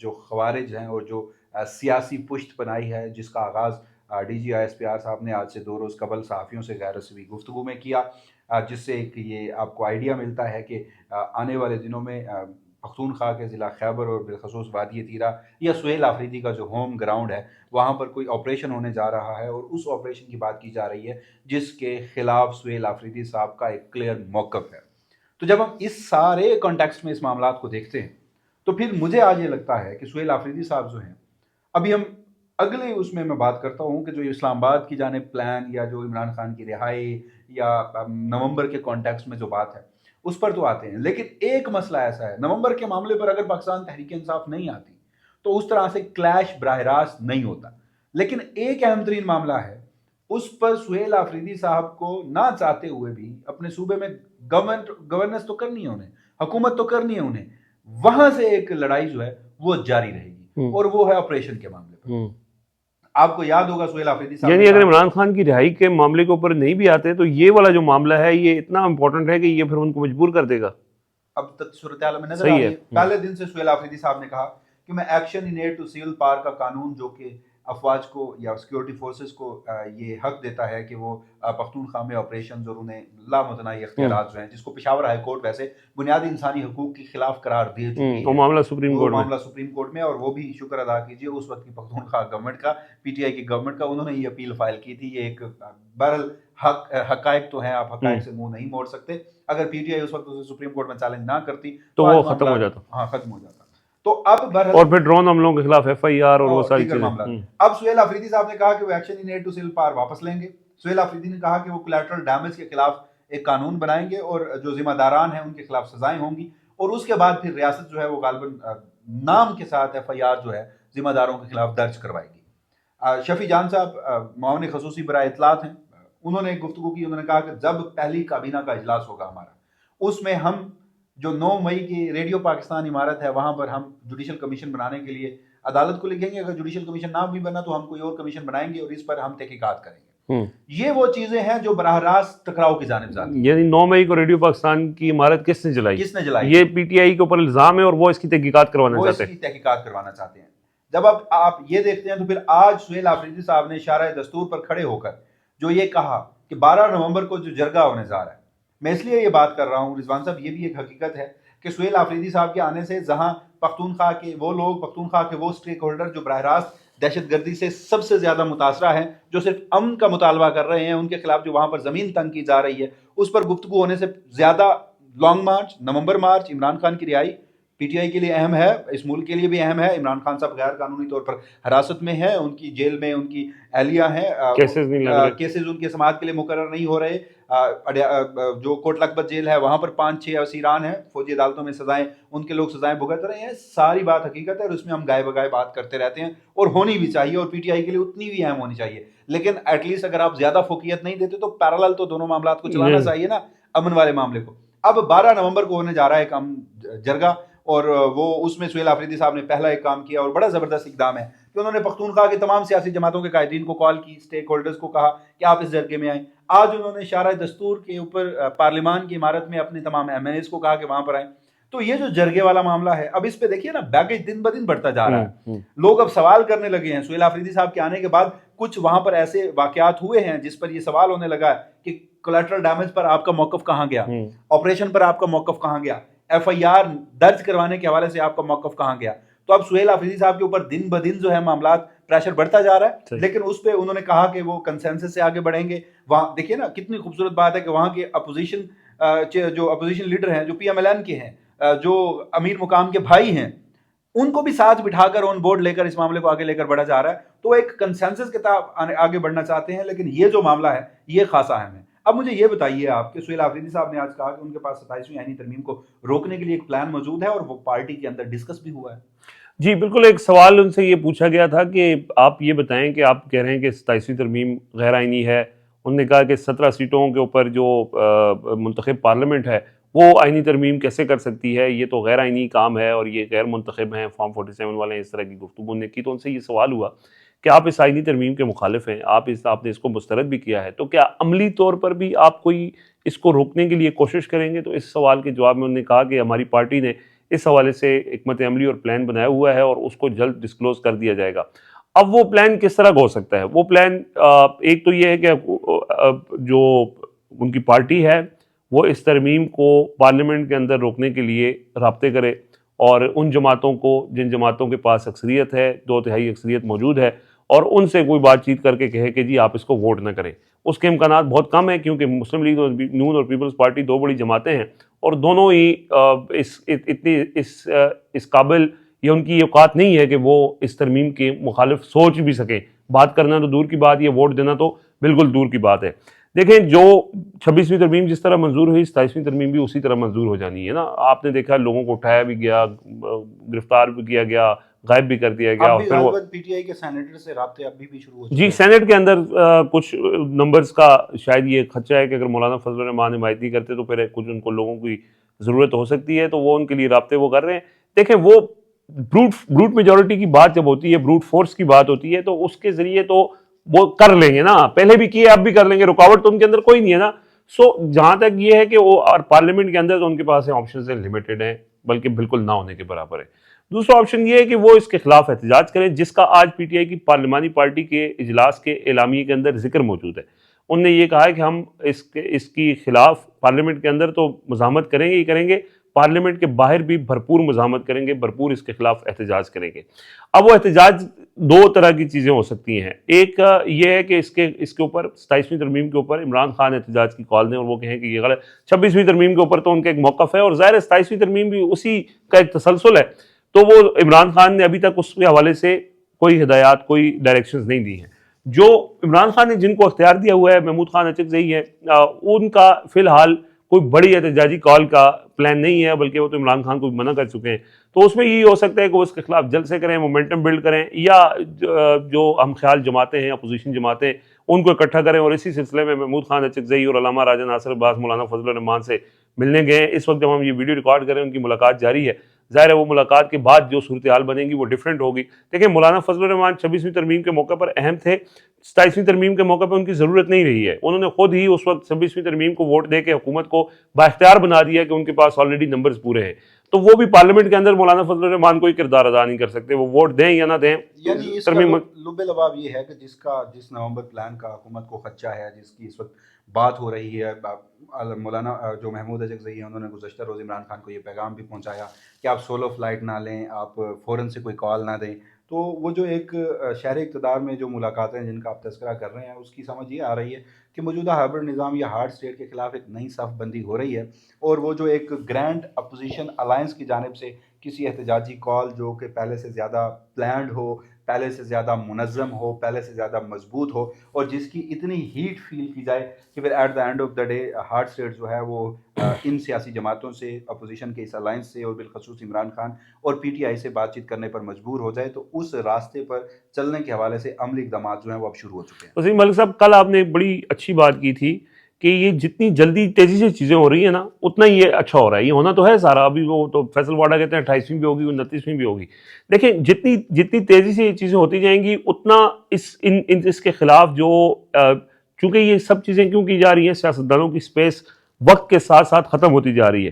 جو خوارج ہیں اور جو سیاسی پشت بنائی ہے جس کا آغاز D G I S P R صاحب نے آج سے 2 روز قبل صحافیوں سے غیر رسمی گفتگو میں کیا، جس سے ایک یہ آپ کو آئیڈیا ملتا ہے کہ آنے والے دنوں میں پختونخوا کے ضلع خیبر اور بالخصوص وادی تیرہ یا سہیل آفریدی کا جو ہوم گراؤنڈ ہے وہاں پر کوئی آپریشن ہونے جا رہا ہے، اور اس آپریشن کی بات کی جا رہی ہے جس کے خلاف سہیل آفریدی صاحب کا ایک کلیئر موقف ہے۔ تو جب ہم اس سارے کانٹیکسٹ میں اس معاملات کو دیکھتے ہیں تو پھر مجھے آج یہ لگتا ہے کہ سہیل آفریدی صاحب جو ہیں، ابھی ہم اگلے اس میں بات کرتا ہوں کہ جو اسلام آباد کی جانب پلان یا جو عمران خان کی رہائی یا نومبر کے کانٹیکسٹ میں جو بات ہے اس پر تو آتے ہیں، لیکن ایک مسئلہ ایسا ہے نومبر کے معاملے پر اگر پاکستان تحریک انصاف نہیں آتی تو اس طرح سے کلیش براہ راست نہیں ہوتا، لیکن ایک اہم ترین معاملہ ہے اس پر سہیل آفریدی صاحب کو نہ چاہتے ہوئے بھی اپنے صوبے میں گورننس تو کرنی ہے انہیں، حکومت تو کرنی ہے انہیں، وہاں سے ایک لڑائی جو ہے وہ جاری رہے گی، اور وہ ہے آپریشن کے معاملے پر۔ آپ کو یاد ہوگا سہیل آفریدی صاحب یعنی اگر عمران خان کی رہائی کے معاملے کے اوپر نہیں بھی آتے تو یہ والا جو معاملہ ہے یہ اتنا امپورٹنٹ ہے کہ یہ پھر ان کو مجبور کر دے گا۔ اب تک صورتحال میں نظر آ رہی ہے۔ پہلے دن سے سہیل آفریدی صاحب نے کہا کہ میں action in aid to civil power کا قانون جو کہ افواج کو یا سیکورٹی فورسز کو یہ حق دیتا ہے کہ وہ پختونخوا میں آپریشنز اور انہیں لامتناہی اختیارات جو ہیں، جس کو پشاور ہائی کورٹ ویسے بنیادی انسانی حقوق کے خلاف قرار دے چکی ہے، وہ معاملہ سپریم کورٹ میں، اور وہ بھی شکر ادا کیجیے اس وقت کی پختونخوا گورنمنٹ کا، پی ٹی آئی کی گورنمنٹ کا، انہوں نے یہ اپیل فائل کی تھی۔ یہ ایک بہرحال حقائق تو ہیں، آپ حقائق سے منہ نہیں موڑ سکتے۔ اگر پی ٹی آئی اس وقت اسے سپریم کورٹ میں چیلنج نہ کرتی تو وہ ختم ہو جاتا۔ ہاں، ختم ہو جاتا۔ تو اب اور پھر ڈرون حملوں کے خلاف ایف آئی آر اور وہ ساری چیزیں۔ اب سہیل آفریدی صاحب نے کہا کہ وہ action in aid to civil power واپس لیں گے۔ سہیل آفریدی نے کہا کہ وہ کولیٹرل ڈیمیج کے خلاف ایک قانون بنائیں گے اور جو ذمہ داران ہیں ان کے خلاف سزائیں ہوں گی، اور اس کے بعد پھر ریاست جو ہے وہ غالباً نام کے ساتھ ایف آئی آر جو ہے ذمہ داروں کے خلاف درج کروائے گی۔ شفیع جان صاحب معاون خصوصی برائے اطلاعات ہیں، انہوں نے ایک گفتگو کی، انہوں نے کہا کہ جب پہلی کابینہ کا اجلاس ہوگا ہمارا، اس میں ہم جو 9 مئی کی ریڈیو پاکستان عمارت ہے وہاں پر ہم جوڈیشل کمیشن بنانے کے لیے عدالت کو لکھیں گے، اگر جوڈیشل کمیشن نہ بھی بنا تو ہم کوئی اور کمیشن بنائیں گے اور اس پر ہم تحقیقات کریں گے۔ یہ وہ چیزیں ہیں جو براہ راست ٹکراؤ کی جانب جاتی ہیں۔ یعنی 9 مئی کو ریڈیو پاکستان کی عمارت کس نے جلائی؟ یہ پی ٹی آئی کے اوپر الزام ہے اور وہ اس کی تحقیقات کروانا چاہتے ہیں۔ جب اب آپ یہ دیکھتے ہیں تو پھر آج سہیل آفریدی صاحب نے اشارہ دستور پر کھڑے ہو کر جو یہ کہا کہ 12 نومبر کو جو جرگہ ہونے جا رہا ہے، میں اس لیے یہ بات کر رہا ہوں رضوان صاحب، یہ بھی ایک حقیقت ہے کہ سہیل آفریدی صاحب کے آنے سے جہاں پختونخوا کے وہ لوگ، پختونخوا کے وہ سٹیک ہولڈر جو براہ راست دہشت گردی سے سب سے زیادہ متاثرہ ہیں، جو صرف امن کا مطالبہ کر رہے ہیں، ان کے خلاف جو وہاں پر زمین تنگ کی جا رہی ہے، اس پر گفتگو ہونے سے زیادہ لانگ مارچ، نومبر مارچ، عمران خان کی رہائی پی ٹی آئی کے لیے اہم ہے، اس ملک کے لیے بھی اہم ہے۔ عمران خان صاحب غیر قانونی طور پر حراست میں ہیں، ان کی جیل میں ان کی اہلیہ ہیں، کیسز ان کے سماعت کے لیے مقرر نہیں ہو رہے۔ جو کوٹ لکھپت جیل ہے وہاں پر 5-6 اسیران ہیں، فوجی عدالتوں میں سزائیں، ان کے لوگ سزائیں بھگت رہے ہیں۔ ساری بات حقیقت ہے اور اس میں ہم گائے بگائے بات کرتے رہتے ہیں، اور ہونی بھی چاہیے، اور پی ٹی آئی کے لیے اتنی بھی اہم ہونی چاہیے، لیکن ایٹ لیسٹ اگر آپ زیادہ فوقیت نہیں دیتے تو پیرالل تو دونوں معاملات کو چلانا چاہیے نا، امن والے معاملے کو۔ اب 12 نومبر کو ہونے جا رہا ہے ایک جرگہ، اور وہ اس میں سہیل آفریدی صاحب نے پہلا ایک کام کیا اور بڑا زبردست اقدام ہے کہ انہوں نے پختونخوا کے تمام سیاسی جماعتوں کے قائدین کو کال کی، سٹیک ہولڈرز کو کہا کہ آپ اس جرگے میں آئیں۔ آج انہوں نے اشارہ دستور کے اوپر پارلیمان کی عمارت میں اپنے تمام ایم این ایز کو کہا کہ وہاں پر آئیں۔ تو یہ جو جرگے والا معاملہ ہے، اب اس پہ دیکھیے نا، بیگیج دن بدن بڑھتا جا رہا ہے، لوگ اب سوال کرنے لگے ہیں۔ سہیل آفریدی صاحب کے آنے کے بعد کچھ وہاں پر ایسے واقعات ہوئے ہیں جس پر یہ سوال ہونے لگا ہے کہ کولیٹرل ڈیمیج پر آپ کا موقف کہاں گیا، آپریشن پر آپ کا موقف کہاں گیا، ایف آئی آر درج کروانے کے حوالے سے آپ کا موقف کہاں گیا۔ تو اب سہیل آفریدی صاحب کے اوپر دن بدن جو ہے معاملات پریشر بڑھتا جا رہا ہے، لیکن اس پہ انہوں نے کہا کہ وہ کنسنسس سے آگے بڑھیں گے۔ وہاں دیکھیے نا کتنی خوبصورت بات ہے کہ وہاں کے جو اپوزیشن لیڈر ہیں، جو پی ایم ایل این کے ہیں، جو امیر مقام کے بھائی ہیں، ان کو بھی ساتھ بٹھا کر آن بورڈ لے کر اس معاملے کو آگے لے کر بڑھا جا رہا ہے۔ تو ایک کنسنسس کے تحت آگے بڑھنا چاہتے ہیں، لیکن یہ جو معاملہ ہے یہ خاصا اہم ہے۔ اب مجھے یہ بتائیے آپ کہ سہیل آفریدی صاحب نے آج کہا کہ ان کے پاس 27ویں آئینی ترمیم کو روکنے کے لیے ایک پلان موجود ہے اور وہ پارٹی کے اندر ڈسکس بھی ہوا ہے۔ جی بالکل، ایک سوال ان سے یہ پوچھا گیا تھا کہ آپ یہ بتائیں کہ آپ کہہ رہے ہیں کہ 27ویں ترمیم غیر آئینی ہے، انہوں نے کہا کہ 17 سیٹوں کے اوپر جو منتخب پارلیمنٹ ہے وہ آئینی ترمیم کیسے کر سکتی ہے، یہ تو غیر آئینی کام ہے اور یہ غیر منتخب ہیں، فارم 47 والے اس طرح کی گفتگو نے کی۔ تو ان سے یہ سوال ہوا کہ آپ اس آئینی ترمیم کے مخالف ہیں، آپ نے اس کو مسترد بھی کیا ہے، تو کیا عملی طور پر بھی آپ کوئی اس کو روکنے کے لیے کوشش کریں گے؟ تو اس سوال کے جواب میں انہوں نے کہا کہ ہماری پارٹی نے اس حوالے سے حکمت عملی اور پلان بنایا ہوا ہے اور اس کو جلد ڈسکلوز کر دیا جائے گا۔ اب وہ پلان کس طرح کا ہو سکتا ہے؟ وہ پلان ایک تو یہ ہے کہ جو ان کی پارٹی ہے وہ اس ترمیم کو پارلیمنٹ کے اندر روکنے کے لیے رابطے کرے، اور ان جماعتوں کو جن جماعتوں کے پاس اکثریت ہے، 2/3 اکثریت موجود ہے، اور ان سے کوئی بات چیت کر کے کہے کہ جی آپ اس کو ووٹ نہ کریں۔ اس کے امکانات بہت کم ہیں، کیونکہ مسلم لیگ اور نون اور پیپلز پارٹی دو بڑی جماعتیں ہیں، اور دونوں ہی اس قابل یا ان کی اوقات نہیں ہے کہ وہ اس ترمیم کے مخالف سوچ بھی سکیں۔ بات کرنا تو دور کی بات، یہ ووٹ دینا تو بالکل دور کی بات ہے۔ دیکھیں، جو 26ویں ترمیم جس طرح منظور ہوئی، 27ویں ترمیم بھی اسی طرح منظور ہو جانی ہے نا۔ آپ نے دیکھا لوگوں کو اٹھایا بھی گیا، گرفتار بھی کیا گیا، غائب بھی کر دیا گیا، اور پھر وہ پی ٹی آئی کے سینیٹر سے رابطے ابھی بھی شروع ہو چکے جی ہیں۔ سینٹ کے اندر کچھ نمبرز کا شاید یہ خدشہ ہے کہ اگر مولانا فضل الرحمان حمایت نہیں کرتے تو پھر کچھ ان کو لوگوں کی ضرورت ہو سکتی ہے، تو وہ ان کے لیے رابطے وہ کر رہے ہیں۔ دیکھیں، وہ بروٹ میجورٹی کی بات جب ہوتی ہے، بروٹ فورس کی بات ہوتی ہے، تو اس کے ذریعے تو وہ کر لیں گے نا، پہلے بھی کیے اب بھی کر لیں گے، رکاوٹ تو ان کے اندر کوئی نہیں ہے نا۔ جہاں تک یہ ہے کہ وہ اور پارلیمنٹ کے اندر تو ان کے پاس آپشنز لمیٹڈ ہیں، بلکہ بالکل نہ ہونے کے برابر ہے۔ دوسرا آپشن یہ ہے کہ وہ اس کے خلاف احتجاج کریں، جس کا آج پی ٹی آئی کی پارلیمانی پارٹی کے اجلاس کے اعلامیے کے اندر ذکر موجود ہے۔ انہوں نے یہ کہا ہے کہ ہم اس کی خلاف پارلیمنٹ کے اندر تو مزاحمت کریں گے ہی کریں گے، پارلیمنٹ کے باہر بھی بھرپور مزاحمت کریں گے، بھرپور اس کے خلاف احتجاج کریں گے۔ اب وہ احتجاج دو طرح کی چیزیں ہو سکتی ہیں۔ ایک یہ ہے کہ اس کے اوپر 27ویں ترمیم کے اوپر عمران خان احتجاج کی کال دیں اور وہ کہیں کہ یہ غلط۔ 26ویں ترمیم کے اوپر تو ان کا ایک موقف ہے، اور ظاہر ہے 27ویں ترمیم بھی اسی کا ایک تسلسل ہے، تو وہ عمران خان نے ابھی تک اس کے حوالے سے کوئی ہدایات، کوئی ڈائریکشنز نہیں دی ہیں۔ جو عمران خان نے جن کو اختیار دیا ہوا ہے، محمود خان اچکزئی ہے، ان کا فی الحال کوئی بڑی احتجاجی کال کا پلان نہیں ہے، بلکہ وہ تو عمران خان کو منع کر چکے ہیں۔ تو اس میں یہی ہو سکتا ہے کہ وہ اس کے خلاف جلسے کریں، مومنٹم بلڈ کریں، یا جو ہم خیال جماعتیں ہیں، اپوزیشن جماعتیں، ان کو اکٹھا کریں۔ اور اسی سلسلے میں محمود خان اچکزئی اور علامہ راجہ ناصر عباس مولانا فضل الرحمان سے ملنے گئے ہیں۔ اس وقت جب ہم یہ ویڈیو ریکارڈ کریں ان کی ملاقات جاری ہے، ظاہر ہے وہ ملاقات کے بعد جو صورتحال بنے گی وہ ڈیفرنٹ ہوگی۔ دیکھیں، مولانا فضل الرحمان 26ویں ترمیم کے موقع پر اہم تھے، 27ویں ترمیم کے موقع پر ان کی ضرورت نہیں رہی ہے۔ انہوں نے خود ہی اس وقت 26ویں ترمیم کو ووٹ دے کے حکومت کو بااختیار بنا دیا کہ ان کے پاس آلریڈی نمبرز پورے ہیں، تو وہ بھی پارلیمنٹ کے اندر مولانا فضل الرحمان کوئی کردار ادا نہیں کر سکتے، وہ ووٹ دیں یا نہ دیں۔ یعنی اس ترمیم لب لباب یہ ہے کہ جس نومبر پلان کا حکومت کو خدشہ ہے، جس کی اس وقت بات ہو رہی ہے، مولانا جو محمود اچکزئی ہیں انہوں نے گزشتہ روز عمران خان کو یہ پیغام بھی پہنچایا کہ آپ سولو فلائٹ نہ لیں، آپ فوراً سے کوئی کال نہ دیں۔ تو وہ جو ایک شہر اقتدار میں جو ملاقاتیں جن کا آپ تذکرہ کر رہے ہیں، اس کی سمجھ یہ آ رہی ہے کہ موجودہ ہائبرڈ نظام یا ہارڈ اسٹیٹ کے خلاف ایک نئی صف بندی ہو رہی ہے، اور وہ جو ایک گرینڈ اپوزیشن الائنس کی جانب سے کسی احتجاجی کال جو کہ پہلے سے زیادہ پلانڈ ہو، پہلے سے زیادہ منظم ہو، پہلے سے زیادہ مضبوط ہو، اور جس کی اتنی ہیٹ فیل کی جائے کہ پھر at the end of the day hard state جو ہے وہ ان سیاسی جماعتوں سے، اپوزیشن کے اس الائنس سے، اور بالخصوص عمران خان اور پی ٹی آئی سے بات چیت کرنے پر مجبور ہو جائے، تو اس راستے پر چلنے کے حوالے سے عملی اقدامات جو ہیں وہ اب شروع ہو چکے ہیں۔ وسیم ملک صاحب، کل آپ نے ایک بڑی اچھی بات کی تھی کہ یہ جتنی جلدی تیزی سے چیزیں ہو رہی ہیں نا، اتنا یہ اچھا ہو رہا ہے۔ یہ ہونا تو ہے سارا، ابھی وہ تو فیصل واڈا کہتے ہیں 28ویں بھی ہوگی، 29ویں بھی ہوگی۔ دیکھیں، جتنی تیزی سے یہ چیزیں ہوتی جائیں گی، اتنا اس کے خلاف جو چونکہ یہ سب چیزیں کیوں کی جا رہی ہیں، سیاستدانوں کی سپیس وقت کے ساتھ ساتھ ختم ہوتی جا رہی ہے۔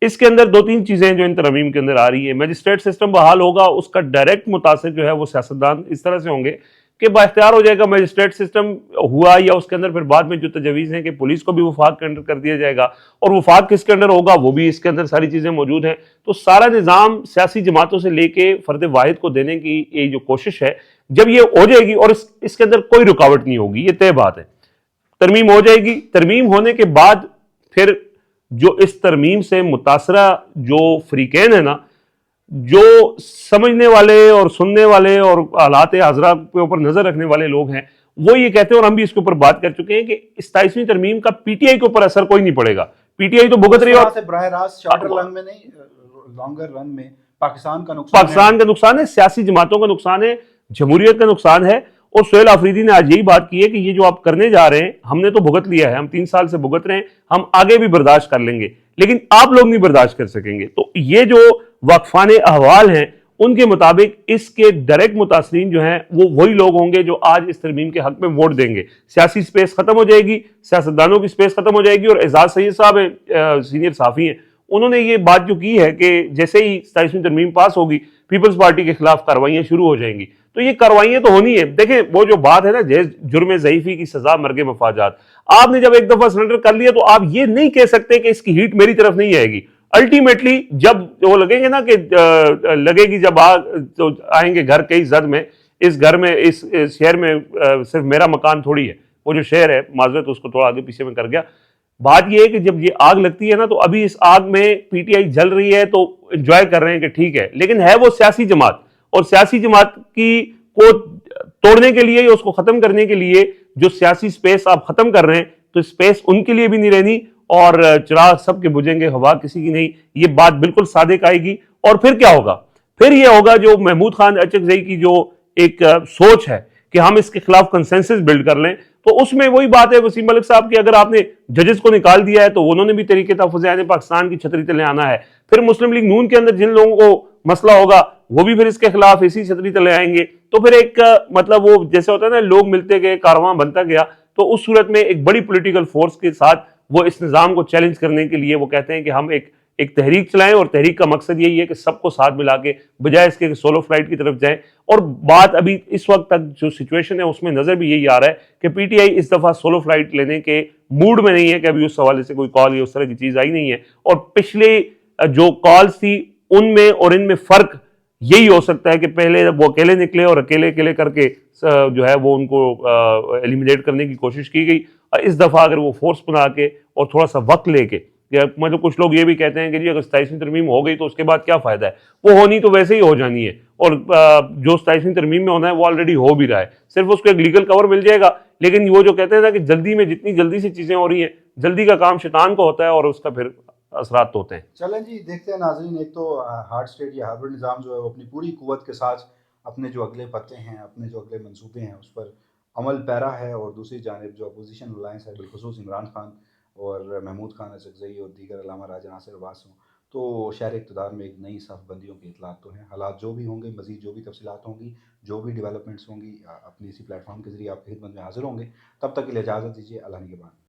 اس کے اندر دو تین چیزیں جو ان ترمیم کے اندر آ رہی ہیں۔ میجسٹریٹ سسٹم بحال ہوگا، اس کا ڈائریکٹ متاثر جو ہے وہ سیاستدان اس طرح سے ہوں گے کہ بااختیار ہو جائے گا میجسٹریٹ سسٹم ہوا، یا اس کے اندر پھر بعد میں جو تجویز ہیں کہ پولیس کو بھی وفاق کے انڈر کر دیا جائے گا، اور وفاق کس کے انڈر ہوگا وہ بھی اس کے اندر ساری چیزیں موجود ہیں۔ تو سارا نظام سیاسی جماعتوں سے لے کے فرد واحد کو دینے کی یہ جو کوشش ہے، جب یہ ہو جائے گی اور اس کے اندر کوئی رکاوٹ نہیں ہوگی، یہ طے بات ہے، ترمیم ہو جائے گی۔ ترمیم ہونے کے بعد پھر جو اس ترمیم سے متاثرہ جو فریقین ہیں نا، جو سمجھنے والے اور سننے والے اور حالات حاضرہ کے اوپر نظر رکھنے والے لوگ ہیں، وہ یہ کہتے ہیں، اور ہم بھی اس کے اوپر بات کر چکے ہیں، کہ 27ویں ترمیم کا پی ٹی آئی کے اوپر اثر کوئی نہیں پڑے گا۔ پی ٹی آئی تو بھگت رہی ہے، اور براہ راست شارٹر رن میں نہیں، لانگر رن میں پاکستان کا نقصان ہے، سیاسی جماعتوں کا نقصان ہے، جمہوریت کا نقصان ہے۔ اور سہیل آفریدی نے آج یہی بات کی ہے کہ یہ جو آپ کرنے جا رہے ہیں، ہم نے تو بھگت لیا ہے، ہم 3 سال سے بھگت رہے ہیں، ہم آگے بھی برداشت کر لیں گے، لیکن آپ لوگ نہیں برداشت کر سکیں گے۔ تو یہ جو واقفان احوال ہیں، ان کے مطابق اس کے ڈائریکٹ متاثرین جو ہیں وہ وہی لوگ ہوں گے جو آج اس ترمیم کے حق میں ووٹ دیں گے۔ سیاسی سپیس ختم ہو جائے گی، سیاستدانوں کی سپیس ختم ہو جائے گی، اور اعزاز سید صاحب سینئر صحافی ہیں، انہوں نے یہ بات جو کی ہے کہ جیسے ہی 27ویں ترمیم پاس ہوگی پیپلز پارٹی کے خلاف کارروائیاں شروع ہو جائیں گی. تو یہ کارروائیاں تو ہونی ہے. دیکھیں وہ جو بات ہے نا جرم ضعیفی کی سزا مرگ مفاجات, آپ نے جب ایک دفعہ سرنڈر کر لیا تو آپ یہ نہیں کہہ سکتے کہ اس کی ہیٹ میری طرف نہیں آئے گی. الٹیمیٹلی جب وہ لگیں گے نا کہ لگے گی جب تو آئیں گے گھر کئی زد میں, اس گھر میں اس شہر میں صرف میرا مکان تھوڑی ہے, وہ جو شہر ہے معذرت اس کو تھوڑا آگے پیچھے میں کر گیا. بات یہ ہے کہ جب یہ آگ لگتی ہے نا تو ابھی اس آگ میں پی ٹی آئی جل رہی ہے تو انجوائے کر رہے ہیں کہ ٹھیک ہے, لیکن ہے وہ سیاسی جماعت, اور سیاسی جماعت کی کو توڑنے کے لیے یا اس کو ختم کرنے کے لیے جو سیاسی سپیس آپ ختم کر رہے ہیں تو سپیس ان کے لیے بھی نہیں رہنی, اور چراغ سب کے بجھیں گے ہوا کسی کی نہیں. یہ بات بالکل صادق آئے گی. اور پھر کیا ہوگا؟ پھر یہ ہوگا جو محمود خان اچکزئی کی جو ایک سوچ ہے کہ ہم اس کے خلاف کنسنسس بلڈ کر لیں, تو اس میں وہی بات ہے وسیم ملک صاحب کی, اگر آپ نے ججز کو نکال دیا ہے تو انہوں نے بھی طریقے تحفظ عین پاکستان کی چھتری تلے آنا ہے. پھر مسلم لیگ نون کے اندر جن لوگوں کو مسئلہ ہوگا وہ بھی پھر اس کے خلاف اسی چھتری تلے آئیں گے. تو پھر ایک مطلب وہ جیسے ہوتا ہے نا لوگ ملتے گئے کارواں بنتا گیا, تو اس صورت میں ایک بڑی پولیٹیکل فورس کے ساتھ وہ اس نظام کو چیلنج کرنے کے لیے وہ کہتے ہیں کہ ہم ایک تحریک چلائیں, اور تحریک کا مقصد یہی ہے کہ سب کو ساتھ ملا کے بجائے اس کے سولو فلائٹ کی طرف جائیں. اور بات ابھی اس وقت تک جو سچویشن ہے اس میں نظر بھی یہی آ رہا ہے کہ پی ٹی آئی اس دفعہ سولو فلائٹ لینے کے موڈ میں نہیں ہے, کہ ابھی اس حوالے سے کوئی کال یا اس طرح کی چیز آئی نہیں ہے. اور پچھلے جو کالز تھی ان میں اور ان میں فرق یہی ہو سکتا ہے کہ پہلے وہ اکیلے نکلے اور اکیلے کر کے جو ہے وہ ان کو ایلیمینیٹ کرنے کی کوشش کی گئی. اس دفعہ اگر وہ فورس بنا کے اور تھوڑا سا وقت لے کے, مطلب کچھ لوگ یہ بھی کہتے ہیں کہ جی اگر 27ویں ترمیم ہو گئی تو اس کے بعد کیا فائدہ ہے, وہ ہونی تو ویسے ہی ہو جانی ہے, اور جو 27ویں ترمیم میں ہونا ہے وہ آلریڈی ہو بھی رہا ہے, صرف اس کو ایک لیگل کور مل جائے گا. لیکن وہ جو کہتے ہیں نا کہ جلدی میں جتنی جلدی سے چیزیں ہو رہی ہیں, جلدی کا کام شیطان کو ہوتا ہے اور اس کا پھر اثرات تو ہوتے ہیں. چلیں جی دیکھتے ہیں ناظرین. ایک تو ہارڈ اسٹیٹ یا ہائبرڈ نظام جو ہے وہ اپنی پوری قوت کے ساتھ اپنے جو اگلے پتے ہیں, اپنے جو اگلے منصوبے ہیں اس پر عمل پیرا ہے, اور دوسری جانب جو اپوزیشن الائنس ہے بالخصوص عمران خان اور محمود خان اچکزئی اور دیگر علامہ راجہ ناصر عباس ہوں, تو شہر اقتدار میں ایک نئی صف بندیوں کی اطلاعات تو ہیں. حالات جو بھی ہوں گے, مزید جو بھی تفصیلات ہوں گی, جو بھی ڈیولپمنٹس ہوں گی, اپنی اسی پلیٹ فارم کے ذریعے آپ کی خدمت میں حاضر ہوں گے. تب تک کے لیے اجازت دیجیے. اللہ نگہبان.